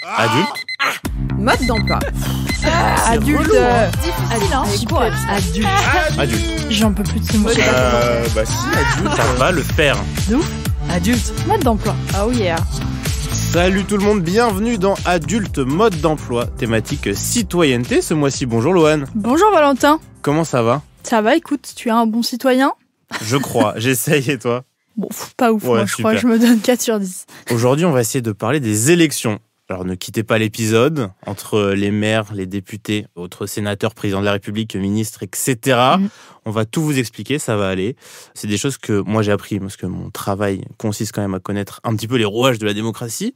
Adulte. Mode d'emploi. Adulte. Difficile, hein. Adulte. J'en peux plus de ce mot. Si, adulte, ça va le faire. De ouf. Adulte. Mode d'emploi. Oh yeah. Salut tout le monde, bienvenue dans Adulte Mode d'emploi, thématique citoyenneté ce mois-ci. Bonjour Loane. Bonjour Valentin. Comment ça va? Ça va, écoute, tu es un bon citoyen? Je crois, j'essaye et toi? Bon, pas ouf, Ouais, moi, je super. crois que je me donne 4 sur 10. Aujourd'hui, on va essayer de parler des élections. Alors ne quittez pas l'épisode, entre les maires, les députés, autres sénateurs, présidents de la République, ministres, etc. On va tout vous expliquer, ça va aller. C'est des choses que moi j'ai appris, parce que mon travail consiste quand même à connaître un petit peu les rouages de la démocratie.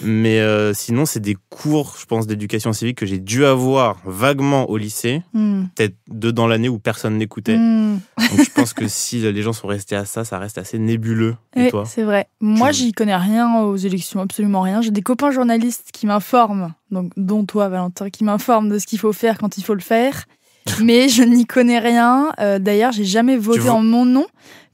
Mais sinon, c'est des cours, je pense, d'éducation civique que j'ai dû avoir vaguement au lycée. Peut-être 2 dans l'année où personne n'écoutait. Donc je pense que si les gens sont restés à ça, ça reste assez nébuleux. Et Oui, toi? c'est vrai. Moi, j'y connais rien aux élections, absolument rien. J'ai des copains journalistes qui m'informent, donc dont toi, Valentin, qui m'informent de ce qu'il faut faire quand il faut le faire. Mais je n'y connais rien. D'ailleurs, j'ai jamais voté en mon nom,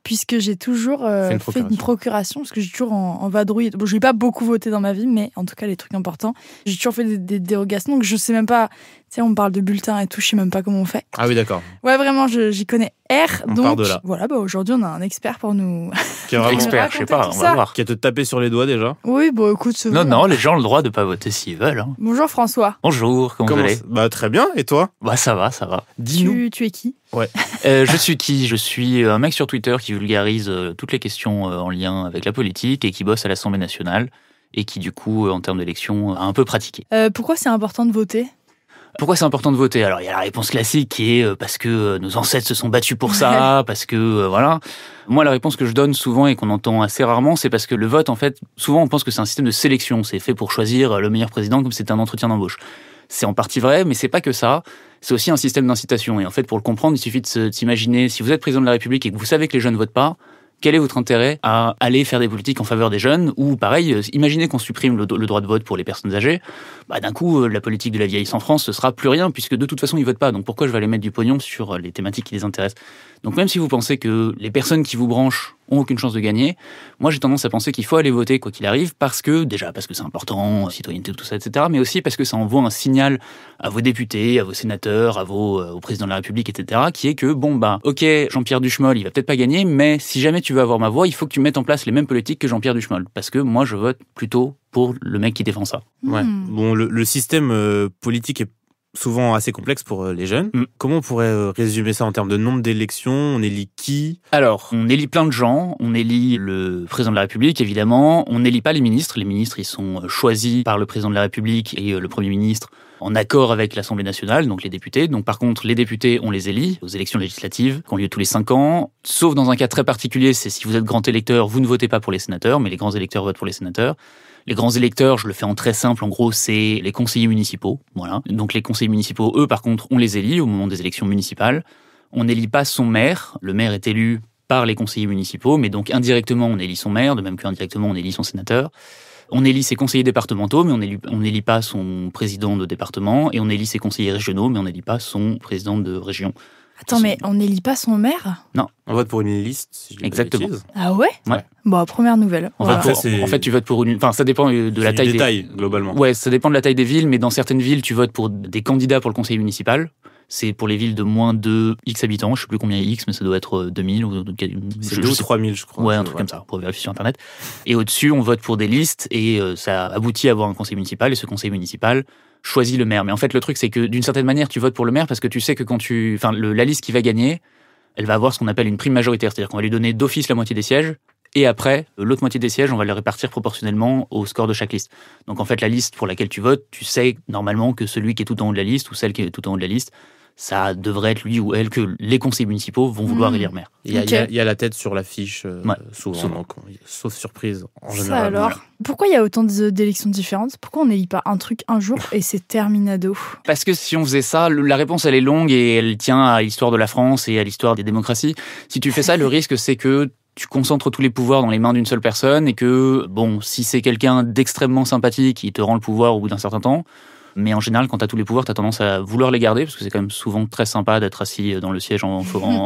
puisque j'ai toujours fait une procuration, parce que j'ai toujours en vadrouille. Bon, je n'ai pas beaucoup voté dans ma vie, mais en tout cas, les trucs importants. J'ai toujours fait des dérogations, donc je sais même pas. Tu sais, on parle de bulletins et tout, je sais même pas comment on fait. Ah oui, d'accord. Ouais, vraiment, j'y connais R. On donc part de là. voilà, aujourd'hui, on a un expert pour nous. Qui est vraiment Expert, je sais pas, on va voir. qui a te tapé sur les doigts déjà. Oui, bon, écoute, c'est bon. Non, les gens ont le droit de pas voter s'ils veulent. Hein. Bonjour François. Bonjour, comment vous allez? Bah très bien, et toi? Bah ça va. Dis-nous. Tu es qui? Je suis qui? Je suis un mec sur Twitter qui vulgarise toutes les questions en lien avec la politique et qui bosse à l'Assemblée nationale et qui du coup, en termes d'élection, a un peu pratiqué. Pourquoi c'est important de voter? Pourquoi c'est important de voter? Alors, il y a la réponse classique qui est parce que nos ancêtres se sont battus pour ça, parce que voilà. Moi, la réponse que je donne souvent et qu'on entend assez rarement, c'est parce que le vote, en fait, souvent on pense que c'est un système de sélection. C'est fait pour choisir le meilleur président comme si c'était un entretien d'embauche. C'est en partie vrai, mais c'est pas que ça. C'est aussi un système d'incitation. Et en fait, pour le comprendre, il suffit de s'imaginer, si vous êtes président de la République et que vous savez que les jeunes ne votent pas, quel est votre intérêt à aller faire des politiques en faveur des jeunes? Ou pareil, imaginez qu'on supprime le droit de vote pour les personnes âgées. Bah, d'un coup, la politique de la vieillesse en France, ce sera plus rien, puisque de toute façon, ils votent pas. Donc pourquoi je vais aller mettre du pognon sur les thématiques qui les intéressent? Donc même si vous pensez que les personnes qui vous branchent ont aucune chance de gagner, moi j'ai tendance à penser qu'il faut aller voter quoi qu'il arrive, parce que c'est important, citoyenneté, tout ça, etc. Mais aussi parce que ça envoie un signal à vos députés, à vos sénateurs, au président de la République, etc. qui est que, ok, Jean-Pierre Duchemol, il va peut-être pas gagner, mais si jamais tu veux avoir ma voix, il faut que tu mettes en place les mêmes politiques que Jean-Pierre Duchemol. Parce que moi, je vote plutôt pour le mec qui défend ça. Ouais. Bon, le système politique est souvent assez complexe pour les jeunes. Comment on pourrait résumer ça en termes de nombre d'élections? On élit qui? Alors, on élit plein de gens. On élit le président de la République, évidemment. On n'élit pas les ministres. Les ministres, ils sont choisis par le président de la République et le Premier ministre en accord avec l'Assemblée nationale, donc les députés. Donc par contre, les députés, on les élit aux élections législatives qui ont lieu tous les 5 ans. Sauf dans un cas très particulier, c'est si vous êtes grand électeur, vous ne votez pas pour les sénateurs, mais les grands électeurs votent pour les sénateurs. Les grands électeurs, je le fais en très simple, en gros, c'est les conseillers municipaux. Voilà. Donc les conseillers municipaux, eux, par contre, on les élit au moment des élections municipales. On n'élit pas son maire. Le maire est élu par les conseillers municipaux, mais donc indirectement, on élit son maire, de même qu'indirectement, on élit son sénateur. On élit ses conseillers départementaux, mais on n'élit pas son président de département, et on élit ses conseillers régionaux, mais on n'élit pas son président de région. Attends, mais on n'élit pas son maire? Non. On vote pour une liste, si je dis pas de Exactement. bêtises. Ah ouais? Ouais. Bon, première nouvelle. En Voilà. fait, tu votes pour une... Enfin, ça dépend de la taille des des... détails, globalement. Ouais, ça dépend de la taille des villes, mais dans certaines villes, tu votes pour des candidats pour le conseil municipal. C'est pour les villes de moins de X habitants, je sais plus combien il y a X, mais ça doit être 2000 ou... C'est 2 ou 3000, je crois. Ouais, un truc comme ça, pour vérifier sur Internet. Et au-dessus, on vote pour des listes, et ça aboutit à avoir un conseil municipal, et ce conseil municipal choisit le maire. Mais en fait, le truc, c'est que d'une certaine manière, tu votes pour le maire parce que tu sais que la liste qui va gagner, elle va avoir ce qu'on appelle une prime majoritaire, c'est-à-dire qu'on va lui donner d'office la moitié des sièges, et après, l'autre moitié des sièges, on va les répartir proportionnellement au score de chaque liste. Donc en fait, la liste pour laquelle tu votes, tu sais normalement que celui qui est tout en haut de la liste, ou celle qui est tout en haut de la liste, ça devrait être lui ou elle que les conseillers municipaux vont vouloir élire maire. Il y a la tête sur l'affiche, souvent. Donc, sauf surprise, en général. Ça alors. Voilà. Pourquoi il y a autant d'élections différentes? Pourquoi on n'élit pas un truc un jour et c'est terminado? Parce que si on faisait ça, la réponse elle est longue et elle tient à l'histoire de la France et à l'histoire des démocraties. Si tu fais ça, le risque c'est que tu concentres tous les pouvoirs dans les mains d'une seule personne et que, si c'est quelqu'un d'extrêmement sympathique, il te rend le pouvoir au bout d'un certain temps. Mais en général, quand tu as tous les pouvoirs, tu as tendance à vouloir les garder, parce que c'est quand même souvent très sympa d'être assis dans le siège en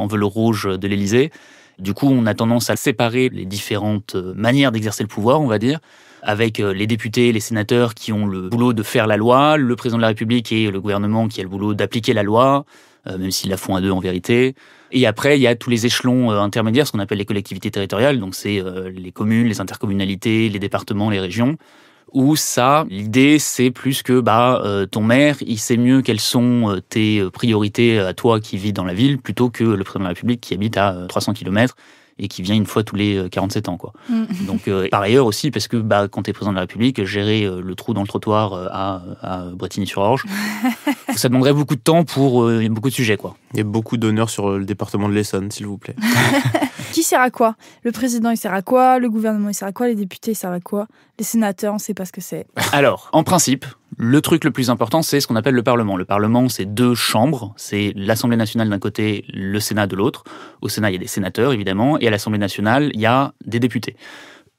velours rouge de l'Élysée. Du coup, on a tendance à séparer les différentes manières d'exercer le pouvoir, on va dire. avec les députés, les sénateurs qui ont le boulot de faire la loi, le président de la République et le gouvernement qui a le boulot d'appliquer la loi, même s'ils la font à deux en vérité. Et après, il y a tous les échelons intermédiaires, ce qu'on appelle les collectivités territoriales, donc c'est les communes, les intercommunalités, les départements, les régions, où ça, l'idée, c'est plus que ton maire, il sait mieux quelles sont tes priorités à toi qui vis dans la ville, plutôt que le président de la République qui habite à 300 km et qui vient une fois tous les 47 ans, quoi. Donc, par ailleurs aussi, parce que quand tu es président de la République, gérer le trou dans le trottoir à Bretigny-sur-Orge, ça demanderait beaucoup de temps pour beaucoup de sujets, quoi. Il y a beaucoup d'honneur sur le département de l'Essonne, s'il vous plaît. Qui sert à quoi? Le président, il sert à quoi? Le gouvernement, il sert à quoi? Les députés, ils servent à quoi? Les sénateurs, on ne sait pas ce que c'est. Alors, en principe, le truc le plus important, c'est ce qu'on appelle le Parlement. Le Parlement, c'est 2 chambres. C'est l'Assemblée nationale d'un côté, le Sénat de l'autre. Au Sénat, il y a des sénateurs, évidemment. Et à l'Assemblée nationale, il y a des députés.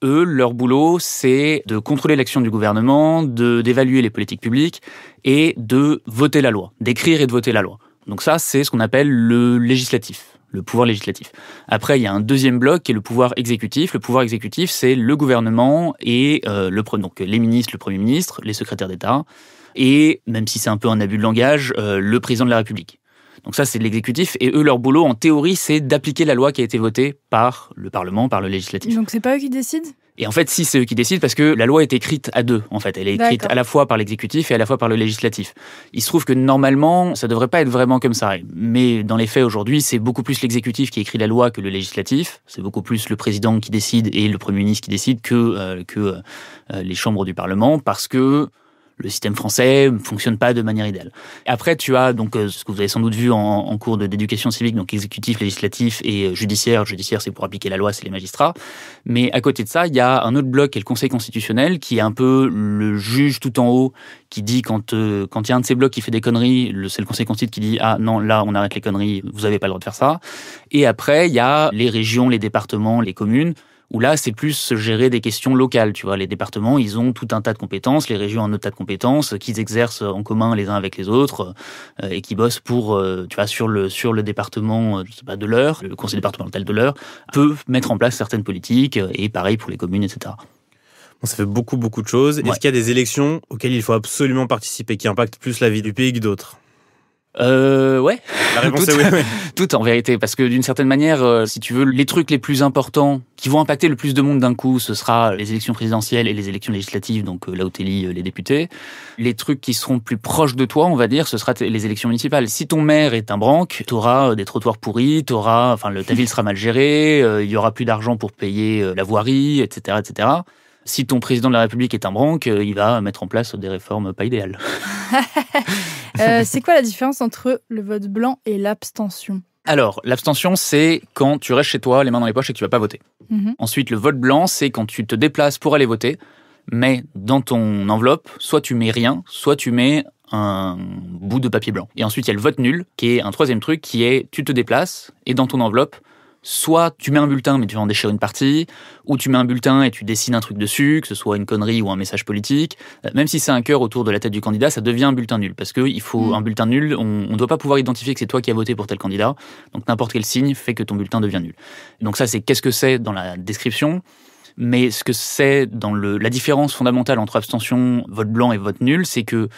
Eux, leur boulot, c'est de contrôler l'action du gouvernement, d'évaluer les politiques publiques et de voter la loi, d'écrire et de voter la loi. Donc ça, c'est ce qu'on appelle le législatif. Le pouvoir législatif. Après, il y a un deuxième bloc qui est le pouvoir exécutif. Le pouvoir exécutif, c'est le gouvernement et donc les ministres, le Premier ministre, les secrétaires d'État, et, même si c'est un peu un abus de langage, le président de la République. Donc ça, c'est de l'exécutif, et eux, leur boulot, en théorie, c'est d'appliquer la loi qui a été votée par le Parlement, par le législatif. Donc c'est pas eux qui décident ? Et en fait, si, c'est eux qui décident, parce que la loi est écrite à 2, en fait. Elle est écrite à la fois par l'exécutif et à la fois par le législatif. Il se trouve que normalement, ça devrait pas être vraiment comme ça. Mais dans les faits, aujourd'hui, c'est beaucoup plus l'exécutif qui écrit la loi que le législatif. C'est beaucoup plus le président qui décide et le Premier ministre qui décide que les chambres du Parlement, parce que le système français ne fonctionne pas de manière idéale. Et après, tu as donc ce que vous avez sans doute vu en cours d'éducation civique, donc exécutif, législatif et judiciaire. Judiciaire, c'est pour appliquer la loi, c'est les magistrats. Mais à côté de ça, il y a un autre bloc qui est le Conseil constitutionnel, qui est un peu le juge tout en haut, qui dit quand il y a un de ces blocs qui fait des conneries, c'est le Conseil constitutionnel qui dit « Ah non, là, on arrête les conneries, vous n'avez pas le droit de faire ça ». Et après, il y a les régions, les départements, les communes, où là, c'est plus gérer des questions locales. Tu vois, les départements, ils ont tout un tas de compétences, les régions ont un autre tas de compétences, qu'ils exercent en commun les uns avec les autres, et qui bossent pour, tu vois, sur le département de l'Eure, le conseil départemental de l'Eure, peut mettre en place certaines politiques, et pareil pour les communes, etc. Bon, ça fait beaucoup de choses. Ouais. Est-ce qu'il y a des élections auxquelles il faut absolument participer, qui impactent plus la vie du pays que d'autres ? Ouais. La réponse est oui. Tout en vérité, parce que d'une certaine manière, si tu veux, les trucs les plus importants qui vont impacter le plus de monde d'un coup, ce sera les élections présidentielles et les élections législatives, donc là où t'élis les députés. Les trucs qui seront plus proches de toi, on va dire, ce sera les élections municipales. Si ton maire est un branque, t'auras des trottoirs pourris, ta ville sera mal gérée, il y aura plus d'argent pour payer la voirie, etc., etc. Si ton président de la République est un branque, il va mettre en place des réformes pas idéales. C'est quoi la différence entre le vote blanc et l'abstention ? Alors, l'abstention, c'est quand tu restes chez toi, les mains dans les poches, et que tu vas pas voter. Ensuite, le vote blanc, c'est quand tu te déplaces pour aller voter, mais dans ton enveloppe, soit tu mets rien, soit tu mets un bout de papier blanc. Et ensuite, il y a le vote nul, qui est un troisième truc, qui est tu te déplaces, et dans ton enveloppe, soit tu mets un bulletin, mais tu vas en déchirer une partie, ou tu mets un bulletin et tu dessines un truc dessus, que ce soit une connerie ou un message politique. Même si c'est un cœur autour de la tête du candidat, ça devient un bulletin nul. Parce qu'il faut un bulletin nul, on ne doit pas pouvoir identifier que c'est toi qui as voté pour tel candidat. Donc n'importe quel signe fait que ton bulletin devient nul. Donc ça, c'est qu'est-ce que c'est dans la description. Mais ce que c'est dans la différence fondamentale entre abstention, vote blanc et vote nul, c'est que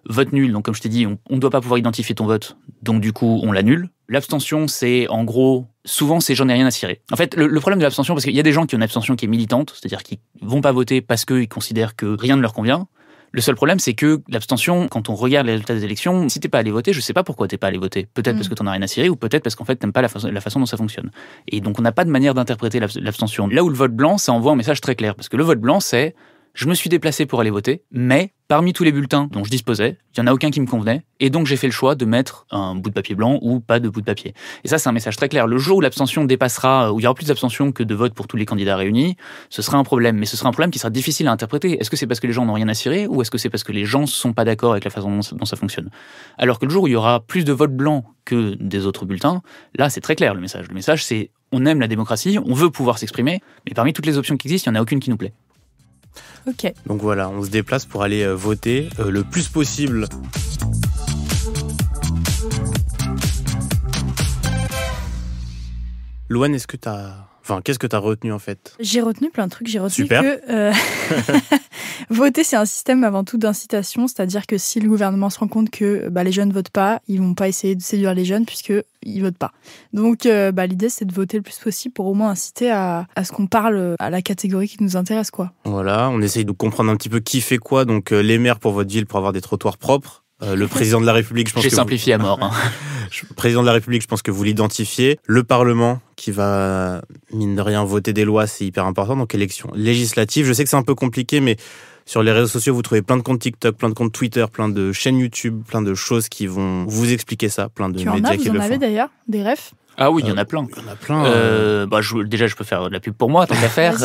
vote nul, donc comme je t'ai dit, on ne doit pas pouvoir identifier ton vote, donc du coup, on l'annule. L'abstention, c'est en gros, souvent, c'est j'en ai rien à cirer. En fait, le problème de l'abstention, parce qu'il y a des gens qui ont une abstention qui est militante, c'est-à-dire qu'ils vont pas voter parce qu'ils considèrent que rien ne leur convient. Le seul problème, c'est que l'abstention, quand on regarde les résultats des élections, si t'es pas allé voter, je sais pas pourquoi t'es pas allé voter. Peut-être parce que t'en as rien à cirer, ou peut-être parce qu'en fait, t'aimes pas la façon dont ça fonctionne. Et donc, on n'a pas de manière d'interpréter l'abstention. Là où le vote blanc, ça envoie un message très clair. Parce que le vote blanc, c'est je me suis déplacé pour aller voter, mais parmi tous les bulletins dont je disposais, il n'y en a aucun qui me convenait, et donc j'ai fait le choix de mettre un bout de papier blanc ou pas de bout de papier. Et ça, c'est un message très clair. Le jour où l'abstention dépassera, où il y aura plus d'abstention que de vote pour tous les candidats réunis, ce sera un problème. Mais ce sera un problème qui sera difficile à interpréter. Est-ce que c'est parce que les gens n'ont rien à cirer, ou est-ce que c'est parce que les gens ne sont pas d'accord avec la façon dont ça fonctionne ? Alors que le jour où il y aura plus de votes blancs que des autres bulletins, là, c'est très clair le message. Le message, c'est on aime la démocratie, on veut pouvoir s'exprimer, mais parmi toutes les options qui existent, il n'y en a aucune qui nous plaît. Ok. Donc voilà, on se déplace pour aller voter le plus possible. Louane, est-ce que tu as Enfin, qu'est-ce que tu as retenu en fait? J'ai retenu plein de trucs. J'ai retenu Super. que voter, c'est un système avant tout d'incitation. C'est-à-dire que si le gouvernement se rend compte que les jeunes votent pas, ils vont pas essayer de séduire les jeunes puisqu'ils votent pas. Donc l'idée, c'est de voter le plus possible pour au moins inciter à ce qu'on parle à la catégorie qui nous intéresse, quoi. Voilà, on essaye de comprendre un petit peu qui fait quoi. Donc les maires pour votre ville pour avoir des trottoirs propres. Le président de la République, je pense J'ai simplifié à mort. Hein. Le président de la République, je pense que vous l'identifiez. Le Parlement, qui va, mine de rien, voter des lois, c'est hyper important. Donc, élection législative. Je sais que c'est un peu compliqué, mais sur les réseaux sociaux, vous trouvez plein de comptes TikTok, plein de comptes Twitter, plein de chaînes YouTube, plein de choses qui vont vous expliquer ça, plein de médias qui le font. Vous en avez d'ailleurs des refs? Ah oui, il y en a plein. Il y en a plein. Déjà, je peux faire de la pub pour moi, tant qu'à faire.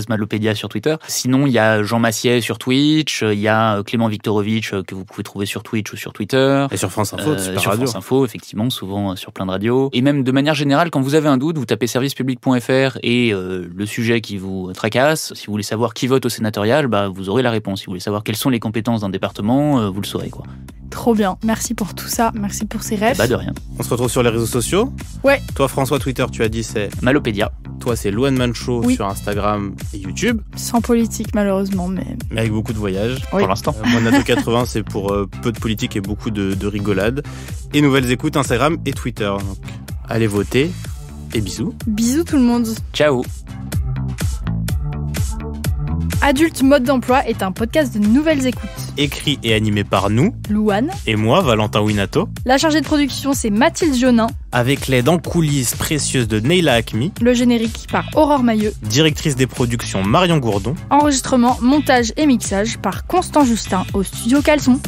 @Malopédia sur Twitter. Sinon, il y a Jean Massier sur Twitch. Il y a Clément Viktorovitch que vous pouvez trouver sur Twitch ou sur Twitter. Et sur France Info, Super sur Radio. France Info, effectivement, souvent sur plein de radios. Et même de manière générale, quand vous avez un doute, vous tapez servicepublic.fr et le sujet qui vous tracasse. Si vous voulez savoir qui vote au sénatorial, vous aurez la réponse. Si vous voulez savoir quelles sont les compétences d'un département, vous le saurez, quoi. Trop bien. Merci pour tout ça. Merci pour ces refs. De rien. On se retrouve sur les réseaux sociaux. Ouais. Toi, François, Twitter, tu as dit c'est Malopédia. Toi, c'est Louane Mancho Oui. sur Instagram et YouTube. Sans politique, malheureusement, mais Mais avec beaucoup de voyages. Oui. Pour l'instant. Moi, Nato 80, c'est pour peu de politique et beaucoup de rigolade. Et nouvelles écoutes Instagram et Twitter. Donc, allez voter et bisous. bisous tout le monde. Ciao. Adulte Mode d'Emploi est un podcast de nouvelles écoutes. Écrit et animé par nous Louane. et moi, Valentin Winato. La chargée de production, c'est Mathilde Jonin. Avec l'aide en coulisses précieuse de Neila Hakmi. Le générique par Aurore Mailleux. Directrice des productions Marion Gourdon. Enregistrement, montage et mixage par Constant Justin au studio Caleçon.